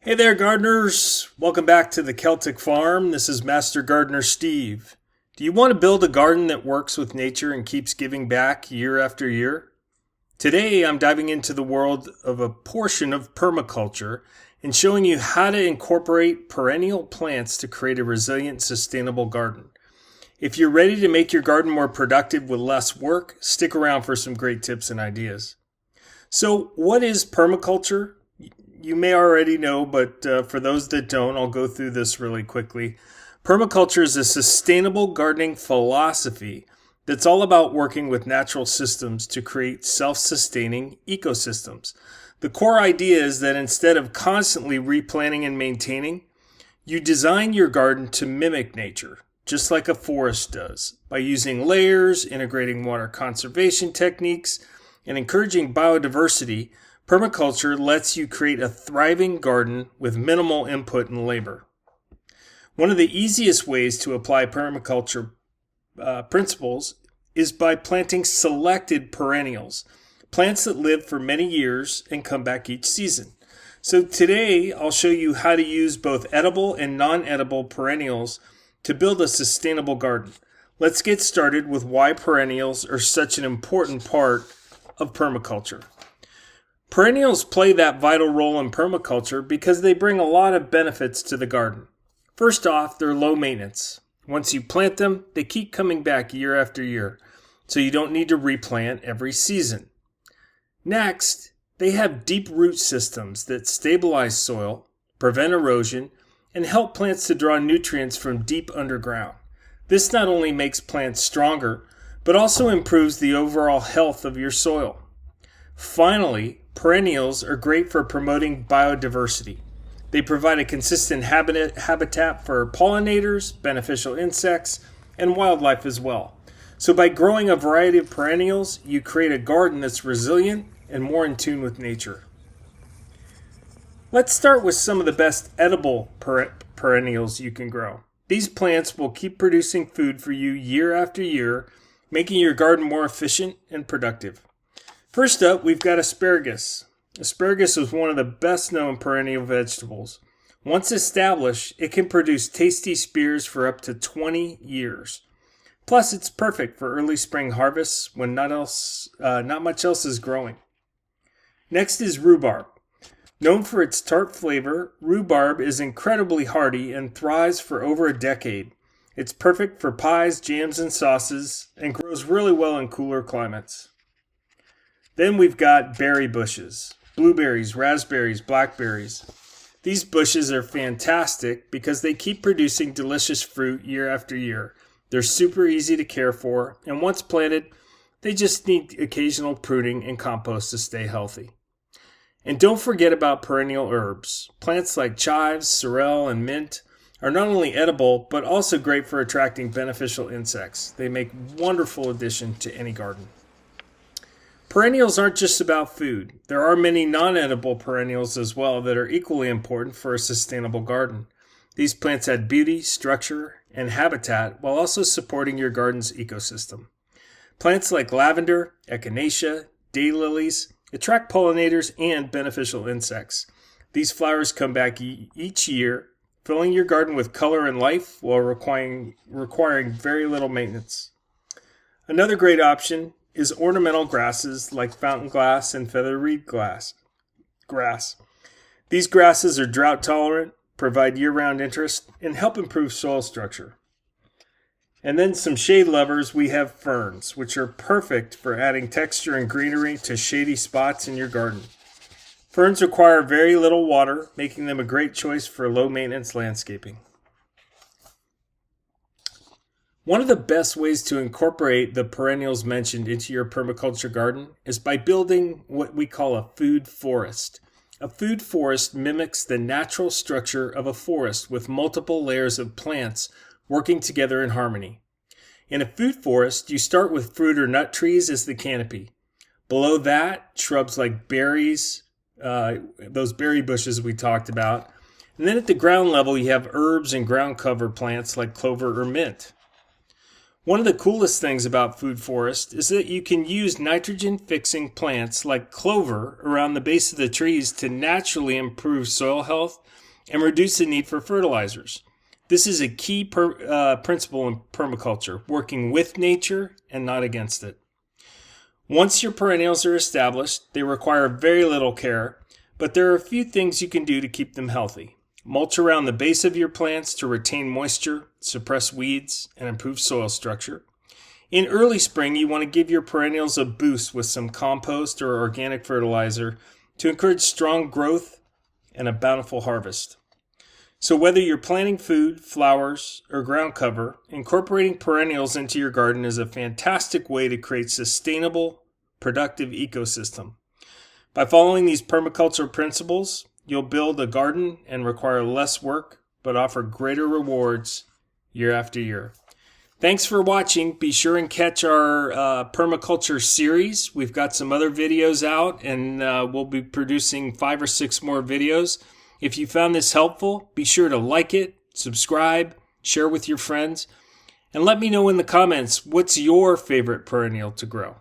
Hey there, gardeners! Welcome back to the Celtic Farm. This is Master Gardener Steve. Do you want to build a garden that works with nature and keeps giving back year after year? Today, I'm diving into the world of a portion of permaculture and showing you how to incorporate perennial plants to create a resilient, sustainable garden. If you're ready to make your garden more productive with less work, stick around for some great tips and ideas. So, what is permaculture? You may already know, but for those that don't, I'll go through this really quickly. Permaculture is a sustainable gardening philosophy that's all about working with natural systems to create self-sustaining ecosystems. The core idea is that instead of constantly replanting and maintaining, you design your garden to mimic nature, just like a forest does, by using layers, integrating water conservation techniques, and encouraging biodiversity. Permaculture lets you create a thriving garden with minimal input and labor. One of the easiest ways to apply permaculture principles is by planting selected perennials, plants that live for many years and come back each season. So today I'll show you how to use both edible and non-edible perennials to build a sustainable garden. Let's get started with why perennials are such an important part of permaculture. Perennials play that vital role in permaculture because they bring a lot of benefits to the garden. First off, they're low maintenance. Once you plant them, they keep coming back year after year, so you don't need to replant every season. Next, they have deep root systems that stabilize soil, prevent erosion, and help plants to draw nutrients from deep underground. This not only makes plants stronger, but also improves the overall health of your soil. Finally, perennials are great for promoting biodiversity. They provide a consistent habitat for pollinators, beneficial insects, and wildlife as well. So by growing a variety of perennials, you create a garden that's resilient and more in tune with nature. Let's start with some of the best edible perennials you can grow. These plants will keep producing food for you year after year, making your garden more efficient and productive. First up, we've got asparagus. Asparagus is one of the best known perennial vegetables. Once established, it can produce tasty spears for up to 20 years. Plus, it's perfect for early spring harvests when not much else is growing. Next is rhubarb. Known for its tart flavor, rhubarb is incredibly hardy and thrives for over a decade. It's perfect for pies, jams, and sauces, and grows really well in cooler climates. Then we've got berry bushes, blueberries, raspberries, blackberries. These bushes are fantastic because they keep producing delicious fruit year after year. They're super easy to care for, and once planted, they just need occasional pruning and compost to stay healthy. And don't forget about perennial herbs. Plants like chives, sorrel, and mint are not only edible, but also great for attracting beneficial insects. They make a wonderful addition to any garden. Perennials aren't just about food. There are many non-edible perennials as well that are equally important for a sustainable garden. These plants add beauty, structure, and habitat while also supporting your garden's ecosystem. Plants like lavender, echinacea, daylilies attract pollinators and beneficial insects. These flowers come back each year, filling your garden with color and life while requiring very little maintenance. Another great option is ornamental grasses like fountain grass and featherweed grass. These grasses are drought tolerant, provide year-round interest, and help improve soil structure. And then some shade lovers, we have ferns, which are perfect for adding texture and greenery to shady spots in your garden. Ferns require very little water, making them a great choice for low-maintenance landscaping. One of the best ways to incorporate the perennials mentioned into your permaculture garden is by building what we call a food forest. A food forest mimics the natural structure of a forest with multiple layers of plants working together in harmony. In a food forest, you start with fruit or nut trees as the canopy. Below that, shrubs like berries, those berry bushes we talked about. And then at the ground level, you have herbs and ground cover plants like clover or mint. One of the coolest things about food forest is that you can use nitrogen-fixing plants like clover around the base of the trees to naturally improve soil health and reduce the need for fertilizers. This is a key principle in permaculture, working with nature and not against it. Once your perennials are established, they require very little care, but there are a few things you can do to keep them healthy. Mulch around the base of your plants to retain moisture, suppress weeds, and improve soil structure. In early spring, you want to give your perennials a boost with some compost or organic fertilizer to encourage strong growth and a bountiful harvest. So whether you're planting food, flowers, or ground cover, incorporating perennials into your garden is a fantastic way to create sustainable, productive ecosystem. By following these permaculture principles, you'll build a garden and require less work, but offer greater rewards year after year. Thanks for watching. Be sure and catch our permaculture series. We've got some other videos out, and we'll be producing 5 or 6 more videos. If you found this helpful, be sure to like it, subscribe, share with your friends, and let me know in the comments what's your favorite perennial to grow.